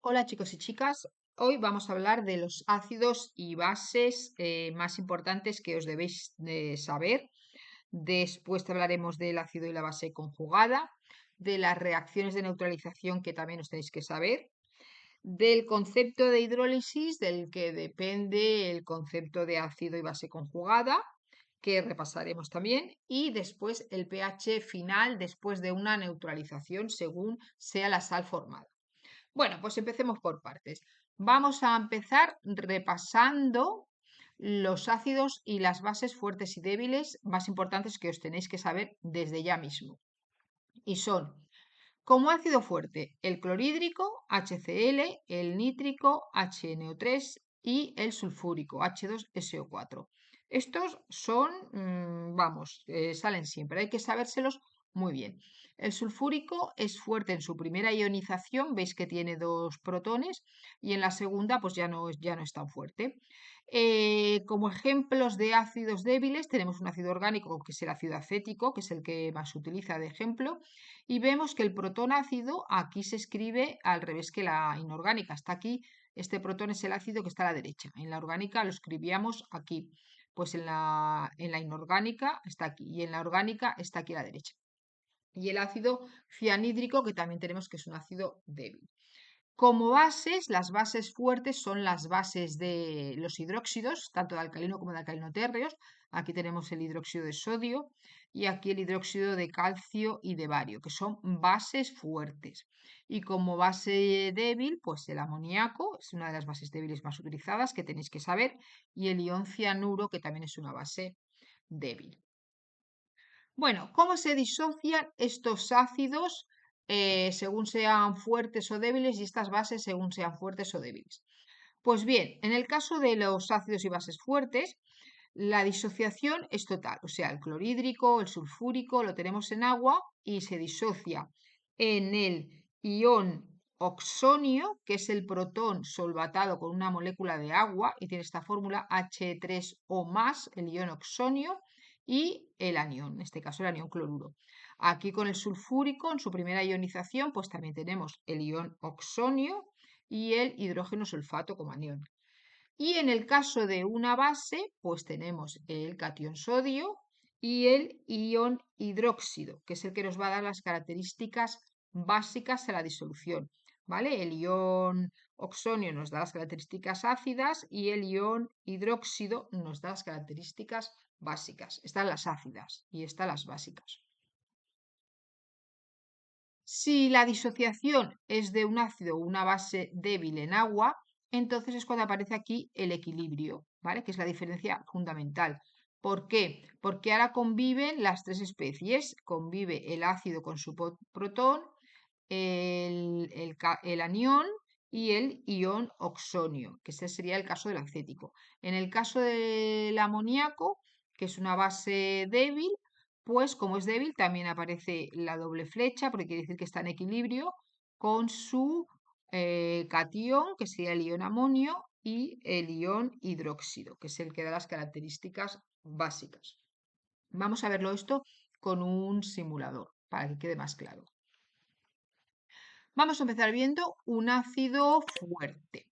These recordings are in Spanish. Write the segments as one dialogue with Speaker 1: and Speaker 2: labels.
Speaker 1: Hola chicos y chicas, hoy vamos a hablar de los ácidos y bases más importantes que os debéis de saber. Después te hablaremos del ácido y la base conjugada, de las reacciones de neutralización que también os tenéis que saber, del concepto de hidrólisis del que depende el concepto de ácido y base conjugada, que repasaremos también, y después el pH final después de una neutralización según sea la sal formada. Bueno, pues empecemos por partes. Vamos a empezar repasando los ácidos y las bases fuertes y débiles más importantes que os tenéis que saber desde ya mismo. Y son, como ácido fuerte, el clorhídrico, HCl, el nítrico, HNO3 y el sulfúrico, H2SO4. Estos son, vamos, salen siempre, hay que sabérselos muy bien. El sulfúrico es fuerte en su primera ionización, veis que tiene dos protones, y en la segunda pues ya no es tan fuerte. Como ejemplos de ácidos débiles tenemos un ácido orgánico que es el ácido acético, que es el que más se utiliza de ejemplo, y vemos que el protón ácido aquí se escribe al revés que la inorgánica. Está aquí, este protón es el ácido que está a la derecha. En la orgánica lo escribíamos aquí. Pues en la inorgánica está aquí y en la orgánica está aquí a la derecha. Y el ácido cianhídrico, que también tenemos que es un ácido débil. Como bases, las bases fuertes son las bases de los hidróxidos, tanto de alcalino como de alcalino térreos. Aquí tenemos el hidróxido de sodio y aquí el hidróxido de calcio y de bario, que son bases fuertes. Y como base débil, pues el amoníaco es una de las bases débiles más utilizadas que tenéis que saber, y el ion cianuro, que también es una base débil. Bueno, ¿cómo se disocian estos ácidos según sean fuertes o débiles y estas bases según sean fuertes o débiles? Pues bien, en el caso de los ácidos y bases fuertes, la disociación es total, o sea, el clorhídrico, el sulfúrico lo tenemos en agua y se disocia en el ion oxonio, que es el protón solvatado con una molécula de agua y tiene esta fórmula H3O+, el ion oxonio, y el anión, en este caso el anión cloruro. Aquí con el sulfúrico, en su primera ionización, pues también tenemos el ion oxonio y el hidrógeno sulfato como anión. Y en el caso de una base, pues tenemos el catión sodio y el ion hidróxido, que es el que nos va a dar las características básicas a la disolución. ¿Vale? El ion oxonio nos da las características ácidas y el ion hidróxido nos da las características básicas. Están las ácidas y están las básicas. Si la disociación es de un ácido o una base débil en agua, entonces es cuando aparece aquí el equilibrio, ¿vale? Que es la diferencia fundamental. ¿Por qué? Porque ahora conviven las tres especies. Convive el ácido con su protón, el anión y el ion oxonio, que ese sería el caso del acético. En el caso del amoníaco, que es una base débil, pues como es débil, también aparece la doble flecha, porque quiere decir que está en equilibrio con su catión, que sería el ion amonio, y el ion hidróxido, que es el que da las características básicas. Vamos a verlo esto con un simulador, para que quede más claro. Vamos a empezar viendo un ácido fuerte.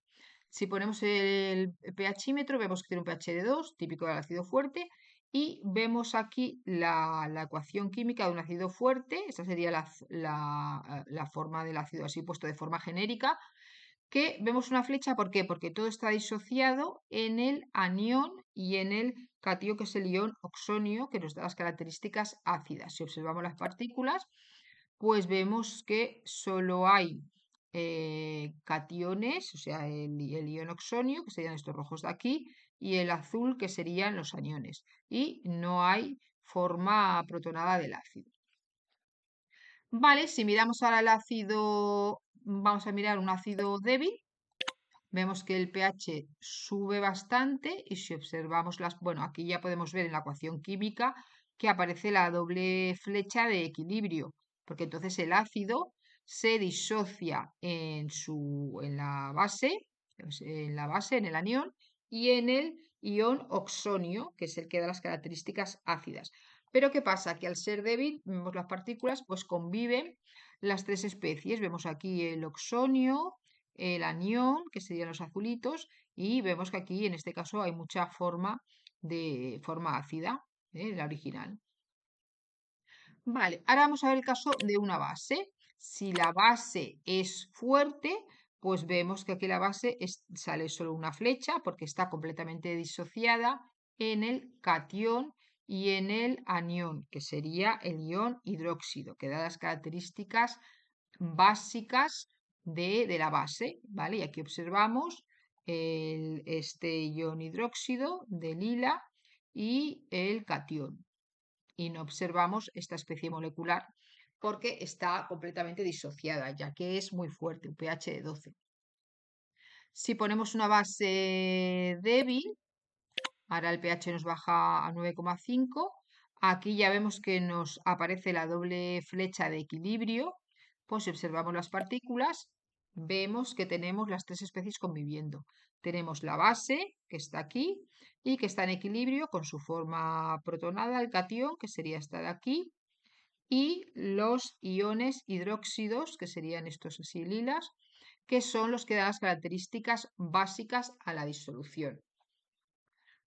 Speaker 1: Si ponemos el pHímetro, vemos que tiene un pH de 2, típico del ácido fuerte, y vemos aquí la ecuación química de un ácido fuerte. Esta sería la forma del ácido así puesto de forma genérica, que vemos una flecha. ¿Por qué? Porque todo está disociado en el anión y en el catión, que es el ion oxonio, que nos da las características ácidas. Si observamos las partículas, pues vemos que solo hay cationes, o sea, el ion oxonio, que serían estos rojos de aquí, y el azul, que serían los aniones. Y no hay forma protonada del ácido. Vale, si miramos ahora el ácido, vamos a mirar un ácido débil. Vemos que el pH sube bastante y si observamos bueno, aquí ya podemos ver en la ecuación química que aparece la doble flecha de equilibrio, porque entonces el ácido se disocia en la base, en el anión y en el ion oxonio, que es el que da las características ácidas. Pero ¿qué pasa? Que al ser débil, vemos las partículas, pues conviven las tres especies. Vemos aquí el oxonio, el anión, que serían los azulitos, y vemos que aquí en este caso hay mucha forma de forma ácida, la original. Vale, ahora vamos a ver el caso de una base. Si la base es fuerte, pues vemos que aquí la base sale solo una flecha porque está completamente disociada en el catión y en el anión, que sería el ion hidróxido, que da las características básicas de la base, ¿vale? Y aquí observamos este ion hidróxido de lila y el catión y no observamos esta especie molecular porque está completamente disociada, ya que es muy fuerte, un pH de 12. Si ponemos una base débil, ahora el pH nos baja a 9,5. Aquí ya vemos que nos aparece la doble flecha de equilibrio. Pues si observamos las partículas, vemos que tenemos las tres especies conviviendo. Tenemos la base, que está aquí, y que está en equilibrio con su forma protonada, el catión, que sería esta de aquí, y los iones hidróxidos, que serían estos así lilas, que son los que dan las características básicas a la disolución.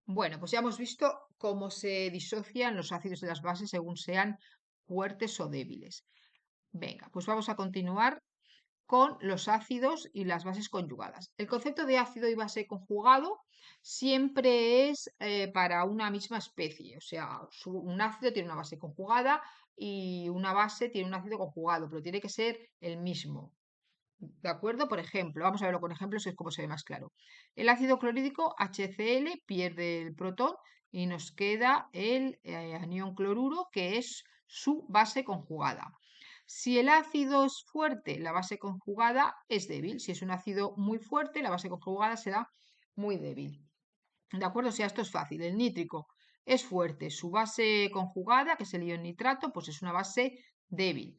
Speaker 1: Bueno, pues ya hemos visto cómo se disocian los ácidos de las bases según sean fuertes o débiles. Venga, pues vamos a continuar con los ácidos y las bases conjugadas. El concepto de ácido y base conjugado siempre es para una misma especie, o sea, un ácido tiene una base conjugada y una base tiene un ácido conjugado, pero tiene que ser el mismo. ¿De acuerdo? Por ejemplo, vamos a verlo con ejemplos, es como se ve más claro. El ácido clorhídrico HCl pierde el protón y nos queda el anión cloruro, que es su base conjugada. Si el ácido es fuerte, la base conjugada es débil. Si es un ácido muy fuerte, la base conjugada será muy débil. ¿De acuerdo? O sea, esto es fácil. El nítrico es fuerte. Su base conjugada, que es el ion nitrato, pues es una base débil.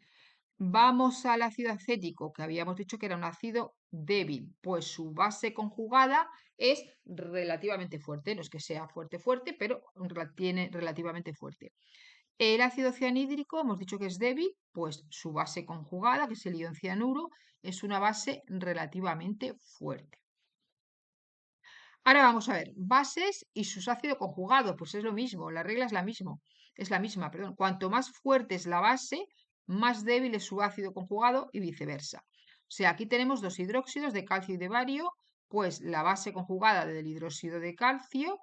Speaker 1: Vamos al ácido acético, que habíamos dicho que era un ácido débil, pues su base conjugada es relativamente fuerte. No es que sea fuerte, fuerte, pero tiene relativamente fuerte. El ácido cianhídrico, hemos dicho que es débil, pues su base conjugada, que es el ion cianuro, es una base relativamente fuerte. Ahora vamos a ver, bases y sus ácidos conjugados, pues es lo mismo, la regla es la misma, perdón. Cuanto más fuerte es la base, más débil es su ácido conjugado y viceversa. O sea, aquí tenemos dos hidróxidos de calcio y de bario, pues la base conjugada del hidróxido de calcio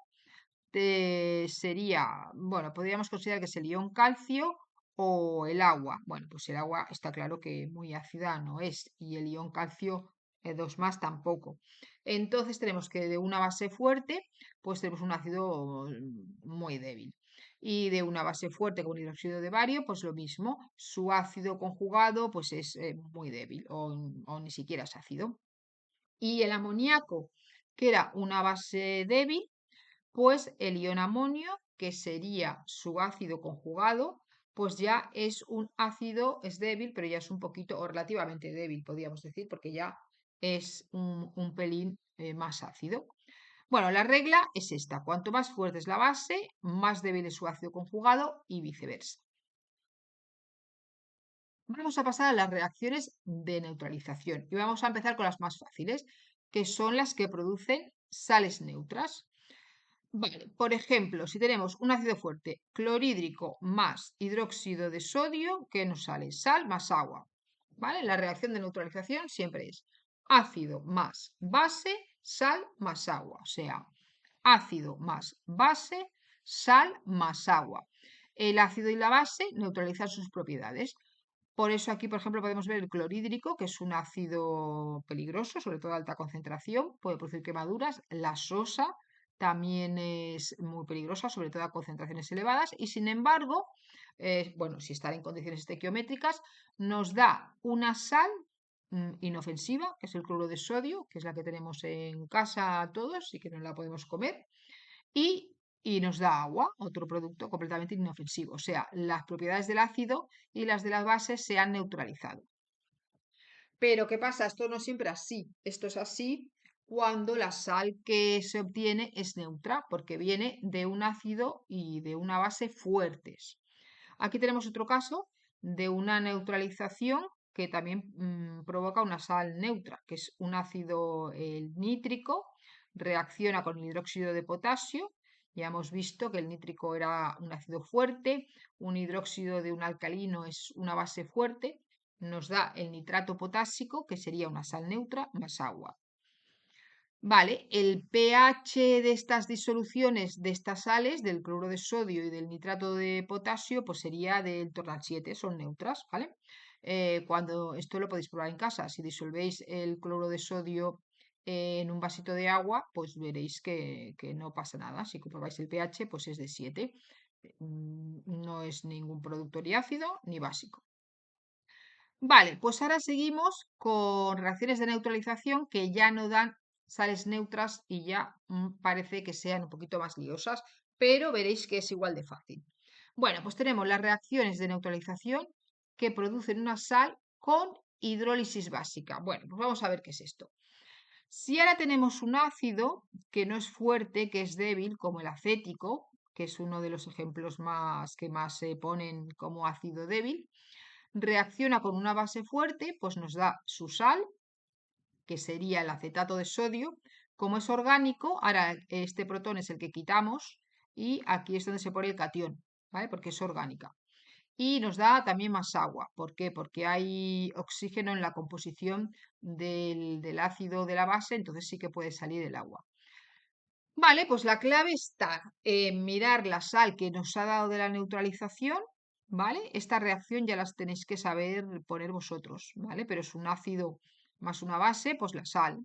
Speaker 1: sería, bueno, podríamos considerar que es el ion calcio o el agua. Bueno, pues el agua está claro que muy ácida no es y el ion calcio 2 más tampoco. Entonces tenemos que de una base fuerte, pues tenemos un ácido muy débil. Y de una base fuerte con hidróxido de bario, pues lo mismo, su ácido conjugado pues es muy débil o ni siquiera es ácido. Y el amoníaco, que era una base débil, pues el ion amonio, que sería su ácido conjugado, pues ya es un ácido, es débil, pero ya es un poquito o relativamente débil, podríamos decir, porque ya es un pelín más ácido. Bueno, la regla es esta, cuanto más fuerte es la base, más débil es su ácido conjugado y viceversa. Vamos a pasar a las reacciones de neutralización y vamos a empezar con las más fáciles, que son las que producen sales neutras. Vale, por ejemplo, si tenemos un ácido fuerte, clorhídrico más hidróxido de sodio, ¿qué nos sale? Sal más agua. ¿Vale? La reacción de neutralización siempre es ácido más base, sal más agua. O sea, ácido más base, sal más agua. El ácido y la base neutralizan sus propiedades. Por eso aquí, por ejemplo, podemos ver el clorhídrico, que es un ácido peligroso, sobre todo a alta concentración, puede producir quemaduras. La sosa también es muy peligrosa, sobre todo a concentraciones elevadas. Y sin embargo, bueno, si está en condiciones estequiométricas, nos da una sal inofensiva, que es el cloruro de sodio, que es la que tenemos en casa todos y que no la podemos comer. Y nos da agua, otro producto completamente inofensivo. O sea, las propiedades del ácido y las de las bases se han neutralizado. Pero ¿qué pasa? Esto no siempre es así. Esto es así cuando la sal que se obtiene es neutra, porque viene de un ácido y de una base fuertes. Aquí tenemos otro caso de una neutralización que también provoca una sal neutra, que es un ácido nítrico, reacciona con el hidróxido de potasio. Ya hemos visto que el nítrico era un ácido fuerte, un hidróxido de un alcalino es una base fuerte, nos da el nitrato potásico, que sería una sal neutra, más agua. Vale, el pH de estas disoluciones de estas sales, del cloruro de sodio y del nitrato de potasio, pues sería del torno al 7, son neutras, ¿vale? Cuando esto lo podéis probar en casa, si disolvéis el cloruro de sodio en un vasito de agua, pues veréis que no pasa nada. Si comprobáis el pH, pues es de 7. No es ningún producto ni ácido ni básico. Vale, pues ahora seguimos con reacciones de neutralización que ya no dan sales neutras y ya parece que sean un poquito más liosas, pero veréis que es igual de fácil. Bueno, pues tenemos las reacciones de neutralización que producen una sal con hidrólisis básica. Bueno, pues vamos a ver qué es esto. Si ahora tenemos un ácido que no es fuerte, que es débil, como el acético, que es uno de los ejemplos que más se ponen como ácido débil, reacciona con una base fuerte, pues nos da su sal, que sería el acetato de sodio. Como es orgánico, ahora este protón es el que quitamos y aquí es donde se pone el catión, ¿vale? Porque es orgánica. Y nos da también más agua. ¿Por qué? Porque hay oxígeno en la composición del ácido de la base, entonces sí que puede salir el agua. Vale, pues la clave está en mirar la sal que nos ha dado de la neutralización, ¿vale? Esta reacción ya las tenéis que saber poner vosotros, ¿vale? Pero es un ácido más una base, pues la sal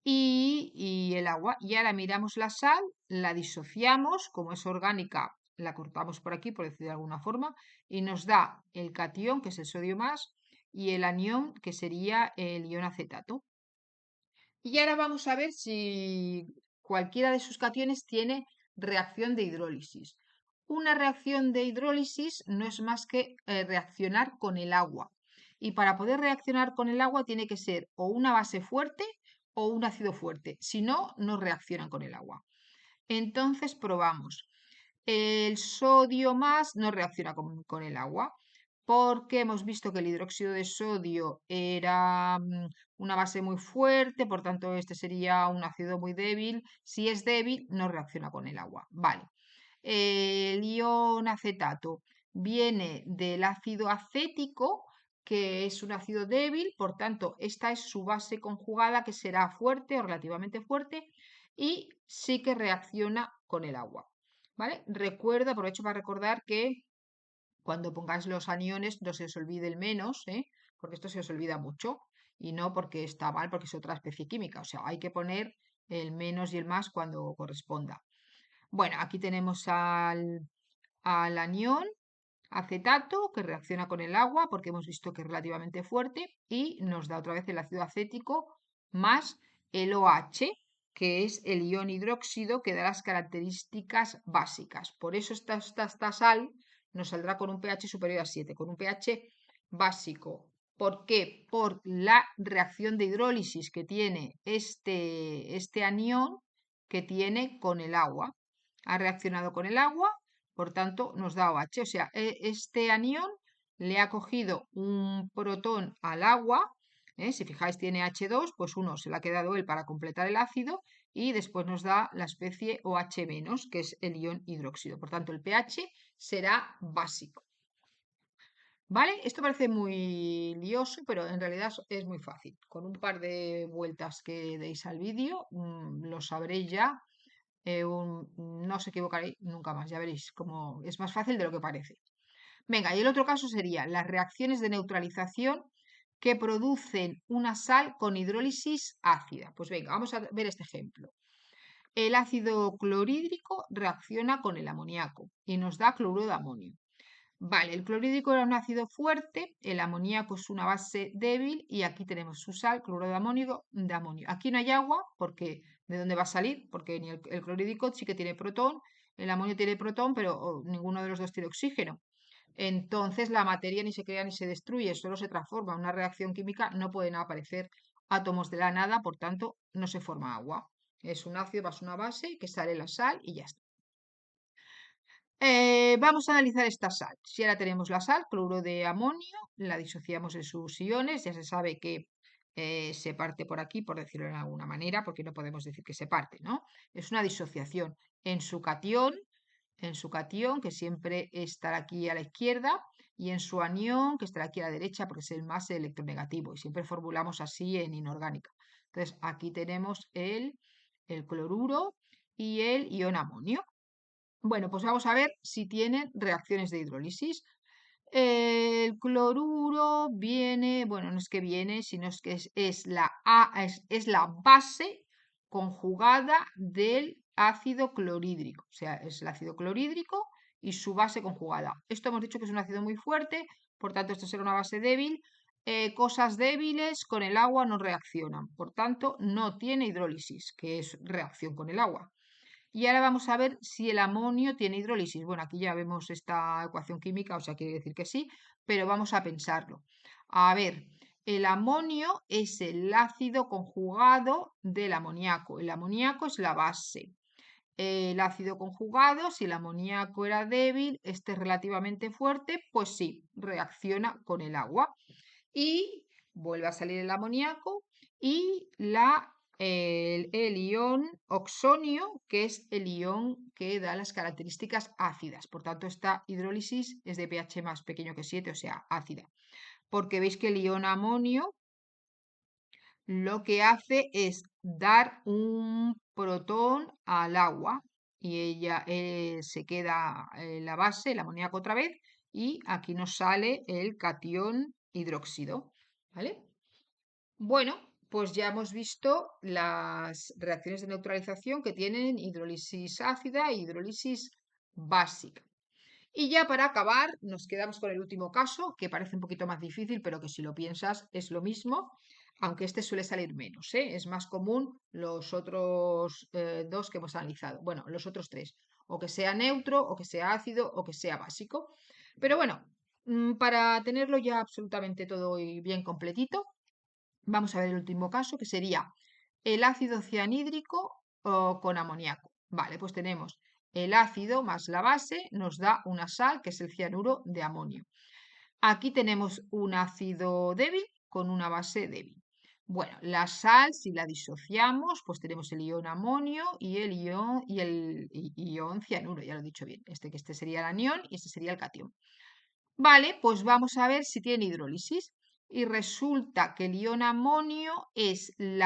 Speaker 1: y el agua. Y ahora miramos la sal, la disociamos, como es orgánica, la cortamos por aquí, por decir de alguna forma, y nos da el catión, que es el sodio más, y el anión, que sería el ion acetato. Y ahora vamos a ver si cualquiera de sus cationes tiene reacción de hidrólisis. Una reacción de hidrólisis no es más que reaccionar con el agua. Y para poder reaccionar con el agua tiene que ser o una base fuerte o un ácido fuerte. Si no, no reaccionan con el agua. Entonces probamos. El sodio más no reacciona con el agua porque hemos visto que el hidróxido de sodio era una base muy fuerte, por tanto este sería un ácido muy débil. Si es débil, no reacciona con el agua. Vale. El ion acetato viene del ácido acético, que es un ácido débil, por tanto esta es su base conjugada que será fuerte o relativamente fuerte y sí que reacciona con el agua. ¿Vale? Recuerda, aprovecho para recordar que cuando pongáis los aniones no se os olvide el menos, porque esto se os olvida mucho y no porque está mal, porque es otra especie química. O sea, hay que poner el menos y el más cuando corresponda. Bueno, aquí tenemos al anión acetato que reacciona con el agua porque hemos visto que es relativamente fuerte y nos da otra vez el ácido acético más el OH, que es el ion hidróxido que da las características básicas. Por eso esta sal nos saldrá con un pH superior a 7, con un pH básico. ¿Por qué? Por la reacción de hidrólisis que tiene este anión que tiene con el agua. Ha reaccionado con el agua, por tanto nos da OH. O sea, este anión le ha cogido un protón al agua. Si fijáis tiene H2, pues uno se le ha quedado él para completar el ácido y después nos da la especie OH-, que es el ion hidróxido. Por tanto, el pH será básico. ¿Vale? Esto parece muy lioso, pero en realidad es muy fácil. Con un par de vueltas que deis al vídeo, lo sabréis ya. No os equivocaréis nunca más, ya veréis cómo es más fácil de lo que parece. Venga, y el otro caso sería las reacciones de neutralización que producen una sal con hidrólisis ácida. Pues venga, vamos a ver este ejemplo. El ácido clorhídrico reacciona con el amoníaco y nos da cloruro de amonio. Vale, el clorhídrico era un ácido fuerte, el amoníaco es una base débil y aquí tenemos su sal, cloruro de amonio. Aquí no hay agua, porque ¿de dónde va a salir? Porque ni el clorhídrico sí que tiene protón, el amonio tiene protón, pero ninguno de los dos tiene oxígeno. Entonces la materia ni se crea ni se destruye, solo se transforma. Una reacción química no pueden aparecer átomos de la nada, por tanto no se forma agua. Es un ácido más una base que sale la sal y ya está. Vamos a analizar esta sal. Si ahora tenemos la sal, cloruro de amonio, la disociamos en sus iones, ya se sabe que se parte por aquí, por decirlo de alguna manera, porque no podemos decir que se parte, ¿no? Es una disociación en su cation, que siempre estará aquí a la izquierda, y en su anión, que estará aquí a la derecha, porque es el más electronegativo, y siempre formulamos así en inorgánica. Entonces, aquí tenemos el cloruro y el ion amonio. Bueno, pues vamos a ver si tienen reacciones de hidrólisis. El cloruro viene, bueno, no es que viene, sino es que es la base conjugada del ácido clorhídrico. O sea, es el ácido clorhídrico y su base conjugada. Esto hemos dicho que es un ácido muy fuerte, por tanto, esto será una base débil. Cosas débiles con el agua no reaccionan, por tanto, no tiene hidrólisis, que es reacción con el agua. Y ahora vamos a ver si el amonio tiene hidrólisis. Bueno, aquí ya vemos esta ecuación química, o sea, quiere decir que sí, pero vamos a pensarlo. A ver, el amonio es el ácido conjugado del amoníaco. El amoníaco es la base. El ácido conjugado, si el amoníaco era débil, este es relativamente fuerte, pues sí, reacciona con el agua y vuelve a salir el amoníaco y el ion oxonio, que es el ion que da las características ácidas. Por tanto, esta hidrólisis es de pH más pequeño que 7, o sea, ácida. Porque veis que el ion amonio lo que hace es dar un protón al agua y ella se queda en la base, el amoníaco otra vez, y aquí nos sale el catión hidróxido. ¿Vale? Bueno, pues ya hemos visto las reacciones de neutralización que tienen hidrólisis ácida e hidrólisis básica. Y ya para acabar, nos quedamos con el último caso, que parece un poquito más difícil, pero que si lo piensas es lo mismo, aunque este suele salir menos, ¿eh? Es más común los otros dos que hemos analizado. Bueno, los otros tres, o que sea neutro, o que sea ácido, o que sea básico. Pero bueno, para tenerlo ya absolutamente todo y bien completito, vamos a ver el último caso, que sería el ácido cianhídrico con amoníaco. Vale, pues tenemos el ácido más la base, nos da una sal, que es el cianuro de amonio. Aquí tenemos un ácido débil con una base débil. Bueno, la sal, si la disociamos, pues tenemos el ion amonio y el ion cianuro, ya lo he dicho bien. Que este sería el anión y este sería el catión. Vale, pues vamos a ver si tiene hidrólisis. Y resulta que el ion amonio es el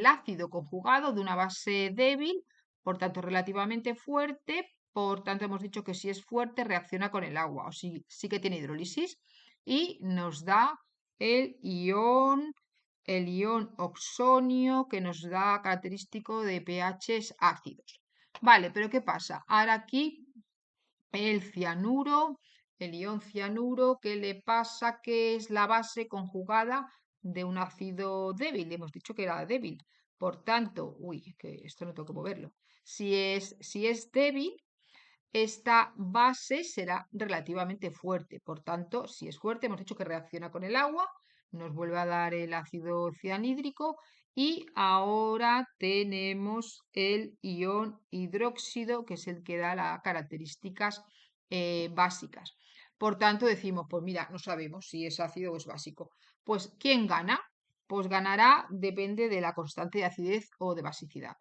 Speaker 1: ácido conjugado de una base débil, por tanto relativamente fuerte, por tanto hemos dicho que si es fuerte reacciona con el agua, o sí que tiene hidrólisis, y nos da el ion oxonio, que nos da característico de pHs ácidos. Vale, pero ¿qué pasa? Ahora aquí el cianuro, el ion cianuro, ¿qué le pasa? Que es la base conjugada de un ácido débil. Hemos dicho que era débil. Por tanto, uy, que esto no tengo que moverlo. Si es débil, esta base será relativamente fuerte. Por tanto, si es fuerte, hemos dicho que reacciona con el agua, nos vuelve a dar el ácido cianhídrico y ahora tenemos el ion hidróxido, que es el que da las características básicas. Por tanto, decimos, pues mira, no sabemos si es ácido o es básico. Pues, ¿quién gana? Pues ganará, depende de la constante de acidez o de basicidad.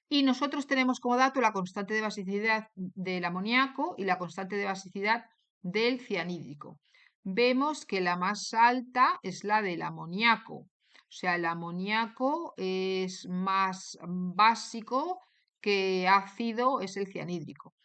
Speaker 1: Y nosotros tenemos como dato la constante de basicidad del amoníaco y la constante de basicidad del cianhídrico. Vemos que la más alta es la del amoníaco. O sea, el amoníaco es más básico que ácido es el cianhídrico.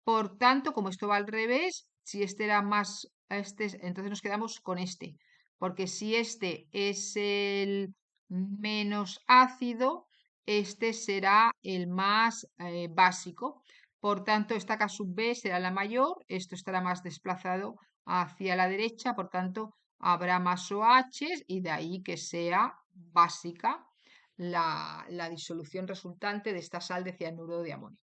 Speaker 1: Por tanto, como esto va al revés, si este era más, entonces nos quedamos con este. Porque si este es el menos ácido, este será el más básico. Por tanto, esta K sub B será la mayor, esto estará más desplazado hacia la derecha, por tanto, habrá más OH y de ahí que sea básica la disolución resultante de esta sal de cianuro de amonio.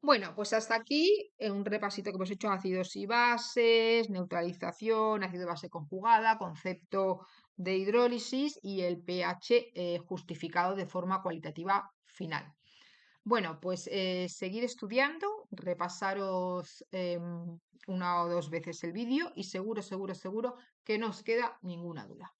Speaker 1: Bueno, pues hasta aquí un repasito que hemos hecho: ácidos y bases, neutralización, ácido base conjugada, concepto de hidrólisis y el pH justificado de forma cualitativa final. Bueno, pues seguir estudiando, repasaros una o dos veces el vídeo y seguro, seguro, seguro que no os queda ninguna duda.